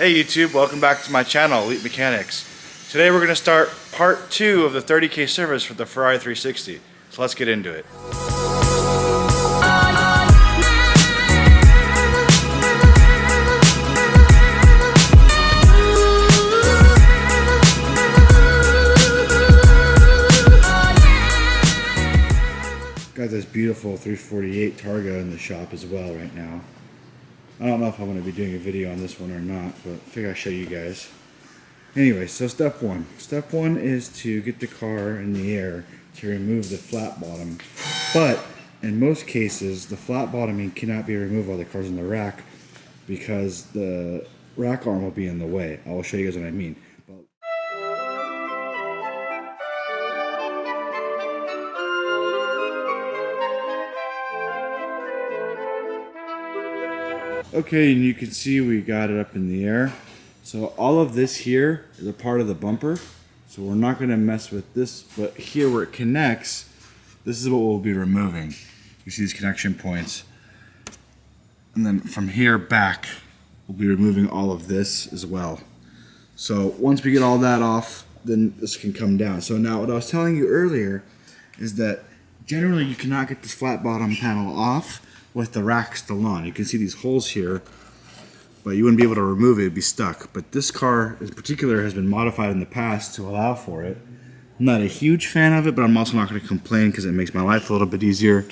Hey YouTube, welcome back to my channel, Elite Mechanics. Today we're going to start part 2 of the 30K service for the Ferrari 360. So let's get into it. Got this beautiful 348 Targa in the shop as well right now. I don't know if I'm going to be doing a video on this one or not, but I figure I'll show you guys. Anyway, so step one. Step one is to get the car in the air to remove the flat bottom. But in most cases, the flat bottoming cannot be removed while the car's in the rack because the rack arm will be in the way. I will show you guys what I mean. Okay, and you can see we got it up in the air. So all of this here is a part of the bumper. So we're not going to mess with this, but here where it connects, this is what we'll be removing. You see these connection points. And then from here back, we'll be removing all of this as well. So once we get all that off, then this can come down. So now what I was telling you earlier is that generally you cannot get this flat bottom panel off with the rack still on. You can see these holes here, but you wouldn't be able to remove it, it'd be stuck. But this car in particular has been modified in the past to allow for it. I'm not a huge fan of it, but I'm also not going to complain because it makes my life a little bit easier.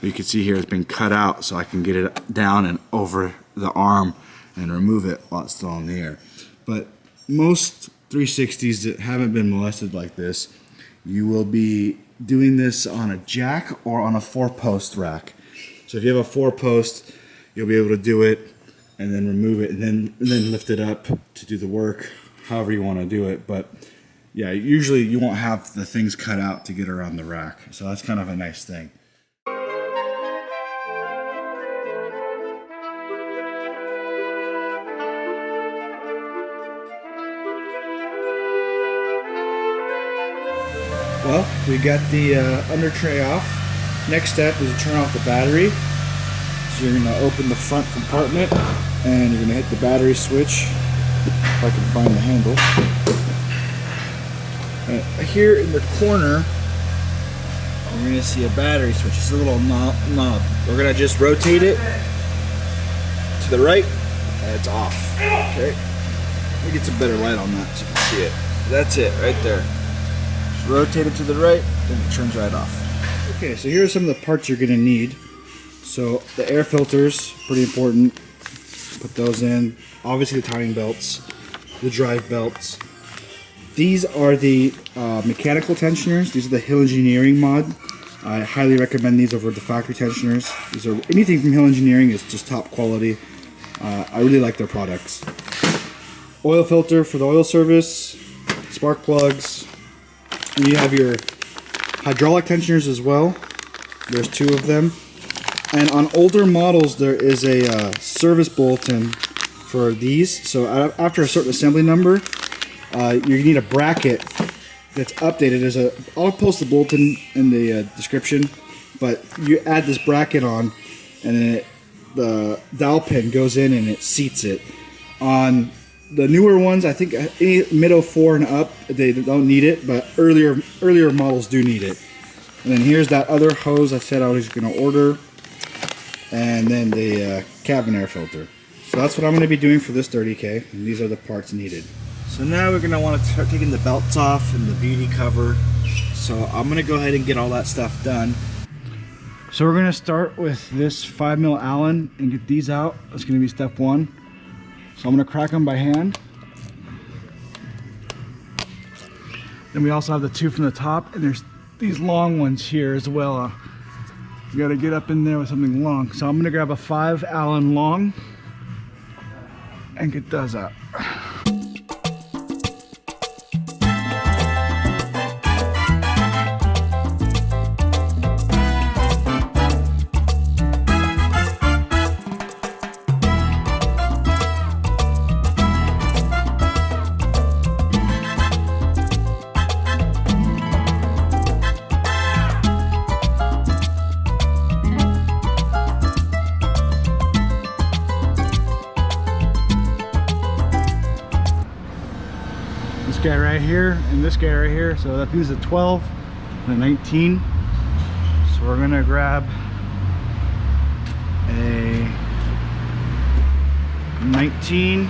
But you can see here it's been cut out so I can get it down and over the arm and remove it while it's still in the air. But most 360s that haven't been molested like this, you will be doing this on a jack or on a 4-post rack. So if you have a 4-post, you'll be able to do it and then remove it and then lift it up to do the work, however you want to do it. But yeah, usually you won't have the things cut out to get around the rack. So that's kind of a nice thing. Well, we got the under tray off. Next step is to turn off the battery. So you're going to open the front compartment and you're going to hit the battery switch, if I can find the handle. Here in the corner, you're going to see a battery switch. It's a little knob. We're going to just rotate it to the right and it's off. Okay. Let me get some better light on that so you can see it. That's it right there. Just rotate it to the right and it turns right off. Okay, so here are some of the parts you're going to need. So the air filters, pretty important. Put those in. Obviously the timing belts, the drive belts. These are the mechanical tensioners. These are the Hill Engineering mod. I highly recommend these over the factory tensioners. These are anything from Hill Engineering is just top quality. I really like their products. Oil filter for the oil service, spark plugs, and you have your hydraulic tensioners as well. There's 2 of them. And on older models, there is a service bulletin for these. So after a certain assembly number, you need a bracket that's updated. I'll post the bulletin in the description, but you add this bracket on, and then the dowel pin goes in and it seats it. On the newer ones, I think any mid 04 and up, they don't need it, but earlier models do need it. And then here's that other hose I said I was going to order, and then the cabin air filter. So that's what I'm going to be doing for this 30K, and these are the parts needed. So now we're going to want to start taking the belts off and the beauty cover. So I'm going to go ahead and get all that stuff done. So we're going to start with this 5mm Allen and get these out. That's going to be step 1. So I'm going to crack them by hand. Then we also have the 2 from the top, and there's these long ones here as well. You got to get up in there with something long. So I'm going to grab a 5 Allen long and get those out. guy right here and this guy right here. So that is a 12 and a 19. So we're gonna grab a 19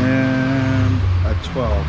and a 12.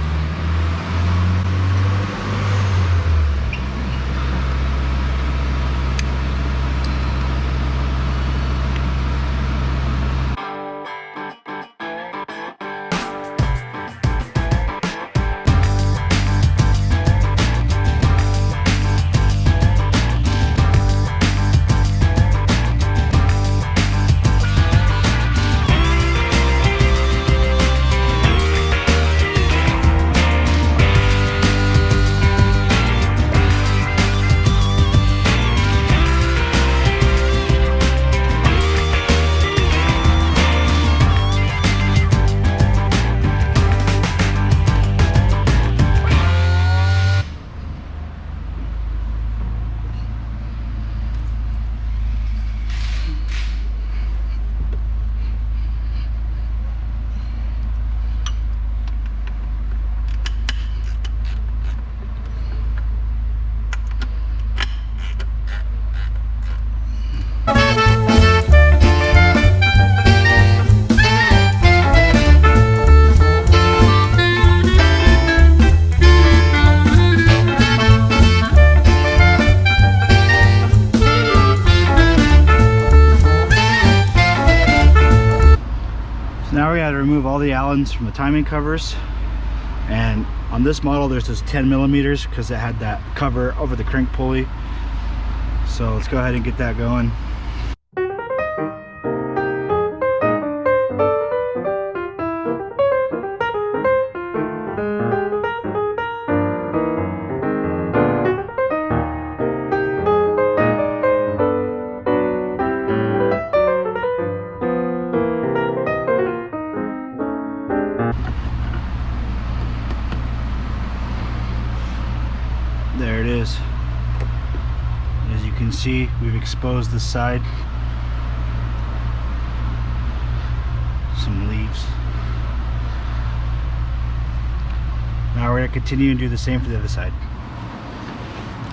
Now we got to remove all the Allens from the timing covers, and on this model there's just 10 millimeters because it had that cover over the crank pulley. So let's go ahead and get that going. There it is. As you can see, we've exposed the side. Some leaves. Now we're going to continue and do the same for the other side.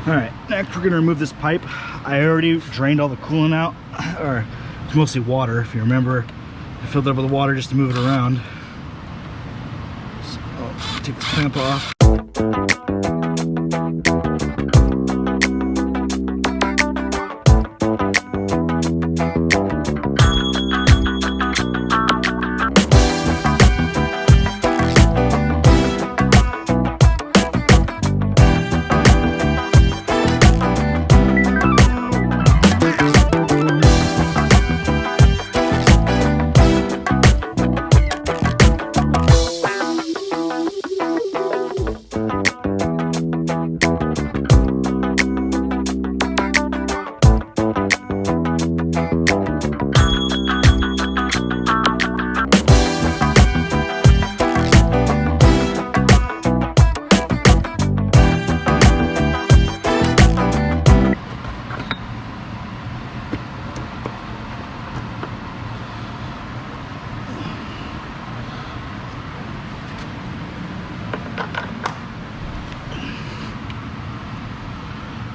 Alright, next we're going to remove this pipe. I already drained all the coolant out, or it's mostly water if you remember. I filled it up with water just to move it around. So I'll take the clamp off.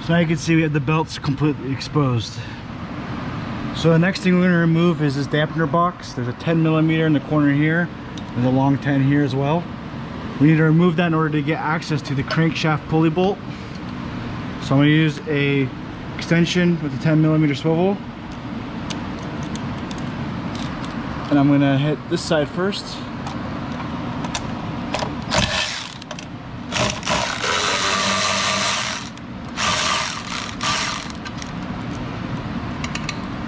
So now you can see we have the belts completely exposed. So the next thing we're going to remove is this dampener box. There's a 10 millimeter in the corner here. There's a long 10 here as well. We need to remove that in order to get access to the crankshaft pulley bolt. So I'm going to use a extension with a 10 millimeter swivel. And I'm going to hit this side first.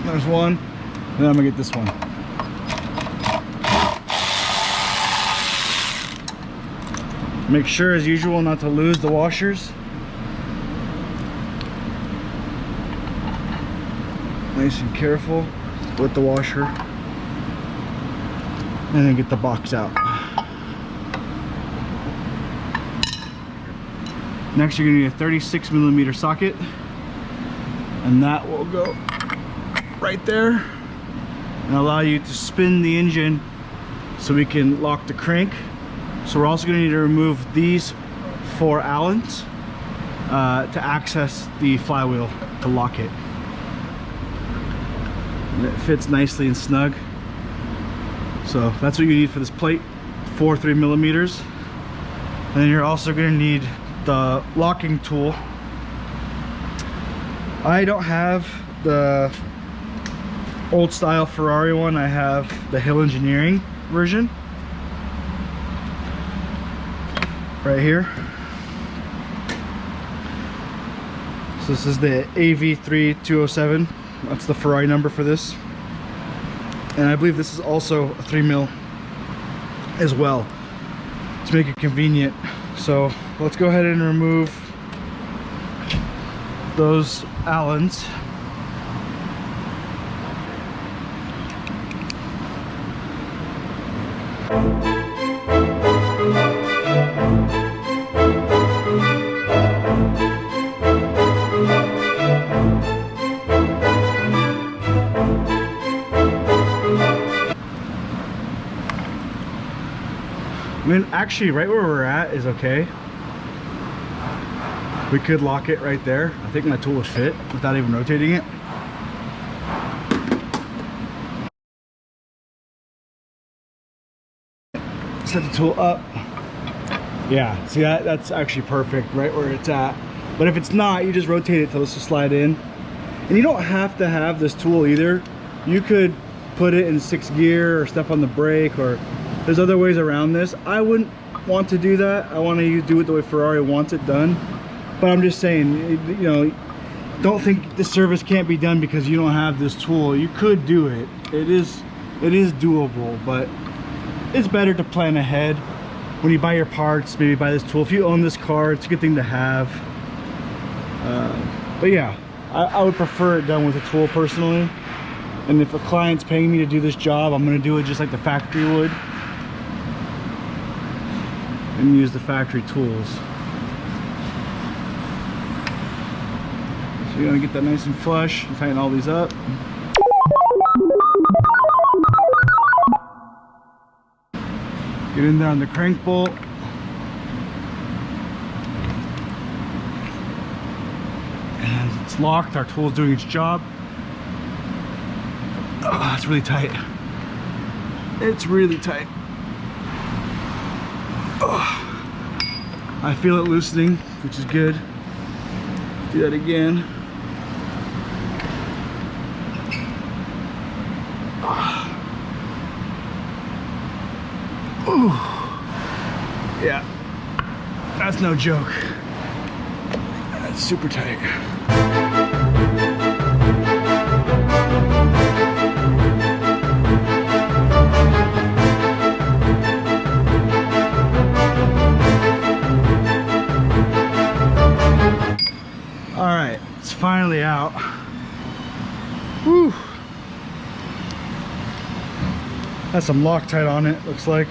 There's one, and then I'm gonna get this one. Make sure, as usual, not to lose the washers. Nice and careful with the washer. And then get the box out. Next, you're gonna need a 36 millimeter socket, and that will go right there and allow you to spin the engine so we can lock the crank. So we're also going to need to remove these 4 Allens to access the flywheel to lock it. And it fits nicely and snug. So that's what you need for this plate, 4 3mm. And then you're also going to need the locking tool. I don't have the old style Ferrari one, I have the Hill Engineering version right here. So this is the AV3207, that's the Ferrari number for this, and I believe this is also a 3mm as well to make it convenient. So let's go ahead and remove those Allens. I mean, actually, right where we're at is okay. We could lock it right there. I think my tool would fit without even rotating it. Set the tool up. Yeah, see that's actually perfect right where it's at. But if it's not, you just rotate it till this will slide in. And you don't have to have this tool either. You could put it in 6th gear or step on the brake, or there's other ways around this. I wouldn't want to do that. I want to do it the way Ferrari wants it done. But I'm just saying, you know, don't think the service can't be done because you don't have this tool. You could do it. It is doable, but it's better to plan ahead. When you buy your parts, maybe buy this tool. If you own this car, it's a good thing to have. But yeah, I would prefer it done with a tool personally. And if a client's paying me to do this job, I'm going to do it just like the factory would, and use the factory tools. So you're going to get that nice and flush and tighten all these up. Get in there on the crank bolt. And it's locked. Our tool is doing its job. Oh, it's really tight. It's really tight. Oh, I feel it loosening, which is good. Do that again. Ooh. Yeah, that's no joke. That's super tight. All right, it's finally out. Whew. Has some Loctite on it, looks like.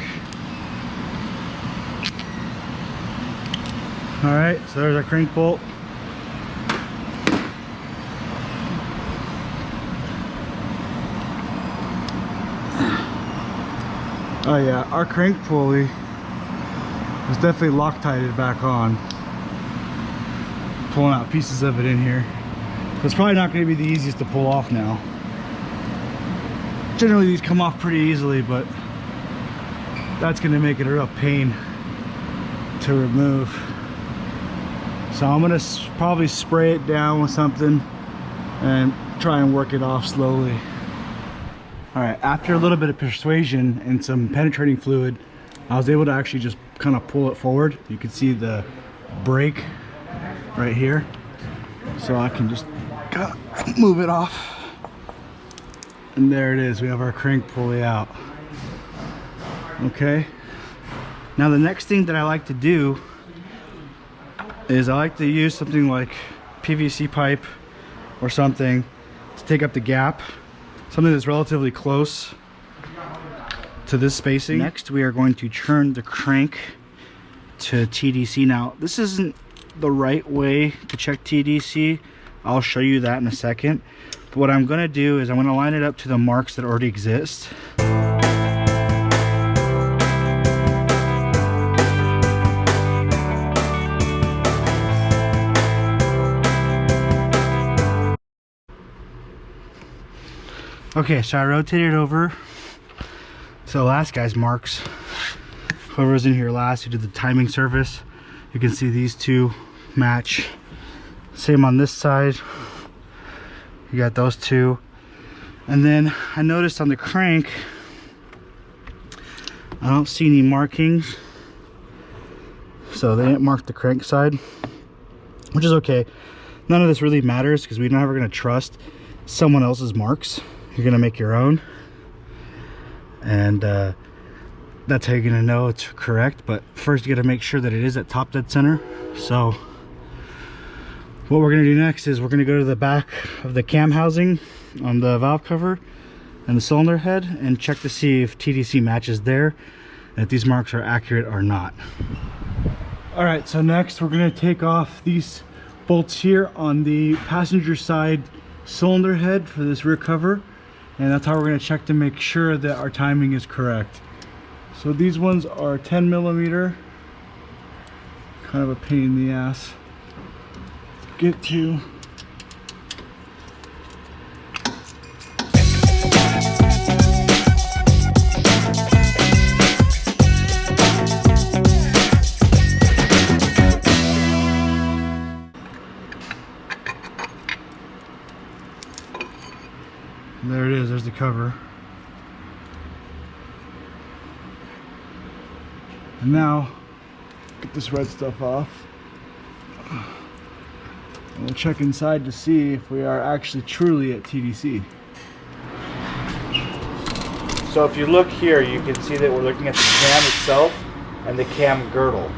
All right, so there's our crank bolt. Oh yeah, our crank pulley is definitely Loctited back on. Pulling out pieces of it in here. It's probably not going to be the easiest to pull off now. Generally these come off pretty easily, but that's going to make it a real pain to remove. So I'm going to probably spray it down with something and try and work it off slowly. All right, after a little bit of persuasion and some penetrating fluid, I was able to actually just kind of pull it forward. You can see the brake right here. So I can just kind of move it off. And there it is, we have our crank pulley out. Okay. Now the next thing that I like to do is I like to use something like PVC pipe or something to take up the gap. Something that's relatively close to this spacing. Next, we are going to turn the crank to TDC. Now, this isn't the right way to check TDC. I'll show you that in a second. But what I'm gonna do is I'm gonna line it up to the marks that already exist. Okay, so I rotated over. So last guy's marks. Whoever was in here last who did the timing service, you can see these two match. Same on this side. You got those two. And then I noticed on the crank, I don't see any markings. So they didn't mark the crank side, which is okay. None of this really matters because we're never going to trust someone else's marks. You're going to make your own. And that's how you're going to know it's correct. But first you got to make sure that it is at top dead center. So what we're going to do next is we're going to go to the back of the cam housing on the valve cover and the cylinder head and check to see if TDC matches there and if these marks are accurate or not. All right, so next we're going to take off these bolts here on the passenger side cylinder head for this rear cover, and that's how we're going to check to make sure that our timing is correct. So these ones are 10 millimeter, kind of a pain in the ass to get to. There it is, there's the cover. And now, get this red stuff off. And we'll check inside to see if we are actually truly at TDC. So if you look here, you can see that we're looking at the cam itself and the cam girdle.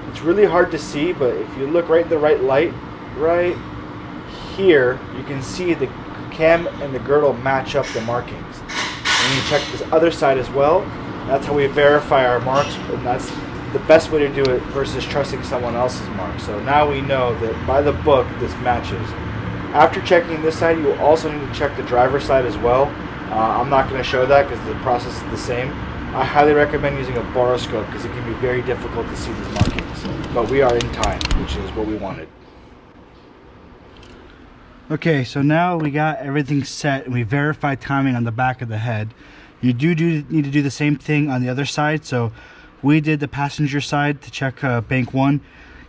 It's really hard to see, but if you look right in the right light, right here, you can see the cam and the girdle match up the markings. And you check this other side as well. That's how we verify our marks, and that's the best way to do it versus trusting someone else's marks. So now we know that by the book this matches. After checking this side, you will also need to check the driver's side as well. I'm not going to show that because the process is the same. I highly recommend using a boroscope because it can be very difficult to see these markings. But we are in time, which is what we wanted. Okay, so now we got everything set and we verified timing on the back of the head. You do need to do the same thing on the other side. So we did the passenger side to check bank 1. You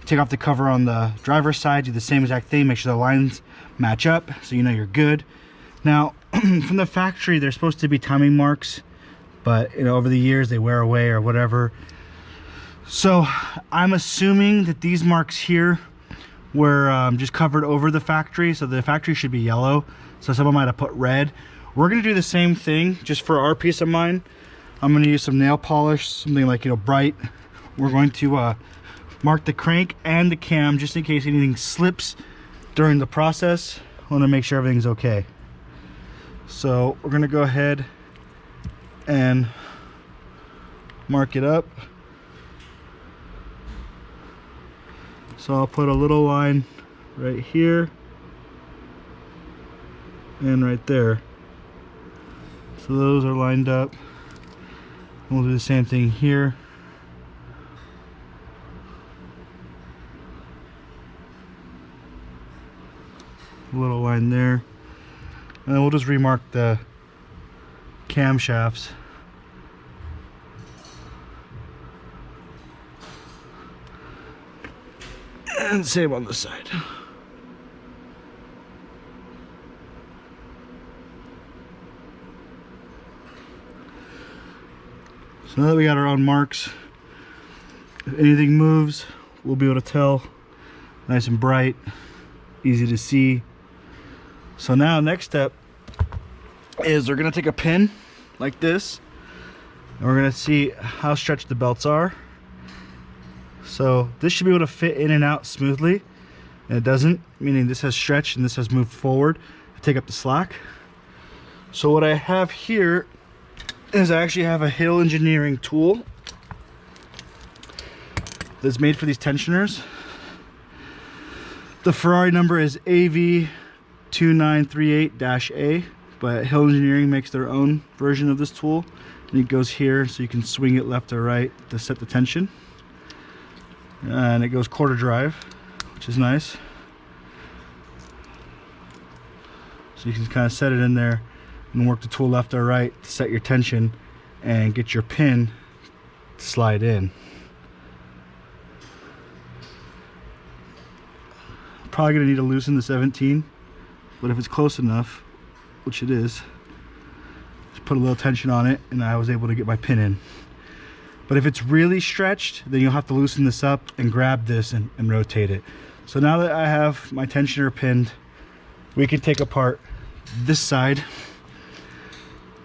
take off the cover on the driver's side, do the same exact thing, make sure the lines match up so you know you're good. Now, from the factory, there's supposed to be timing marks, but you know, over the years they wear away or whatever. So I'm assuming that these marks here were just covered over the factory, so the factory should be yellow, so someone might have put red. We're going to do the same thing just for our peace of mind. I'm going to use some nail polish, something like, you know, bright. We're going to mark the crank and the cam just in case anything slips during the process. I want to make sure everything's okay. So we're going to go ahead and mark it up. So I'll put a little line right here and right there. So those are lined up. We'll do the same thing here. A little line there. And then we'll just remark the camshafts. And same on the side. So now that we got our own marks, if anything moves, we'll be able to tell. Nice and bright, easy to see. So now next step is we're gonna take a pin like this, and we're gonna see how stretched the belts are. So this should be able to fit in and out smoothly, and it doesn't, meaning this has stretched and this has moved forward to take up the slack. So what I have here is I actually have a Hill Engineering tool that's made for these tensioners. The Ferrari number is AV2938-A, but Hill Engineering makes their own version of this tool, and it goes here so you can swing it left or right to set the tension. And it goes quarter drive, which is nice. So you can kind of set it in there and work the tool left or right to set your tension and get your pin to slide in. Probably gonna need to loosen the 17, but if it's close enough, which it is, just put a little tension on it and I was able to get my pin in. But if it's really stretched, then you'll have to loosen this up and grab this and rotate it. So now that I have my tensioner pinned, we can take apart this side,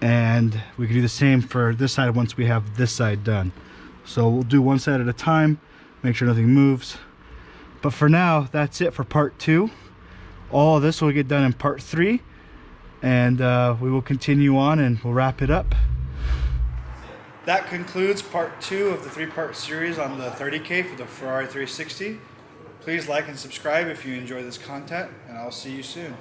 and we can do the same for this side once we have this side done. So we'll do one side at a time, make sure nothing moves. But for now, that's it for part 2. All of this will get done in part 3, and we will continue on and we'll wrap it up. That concludes part 2 of the 3-part series on the 30K for the Ferrari 360. Please like and subscribe if you enjoy this content, and I'll see you soon.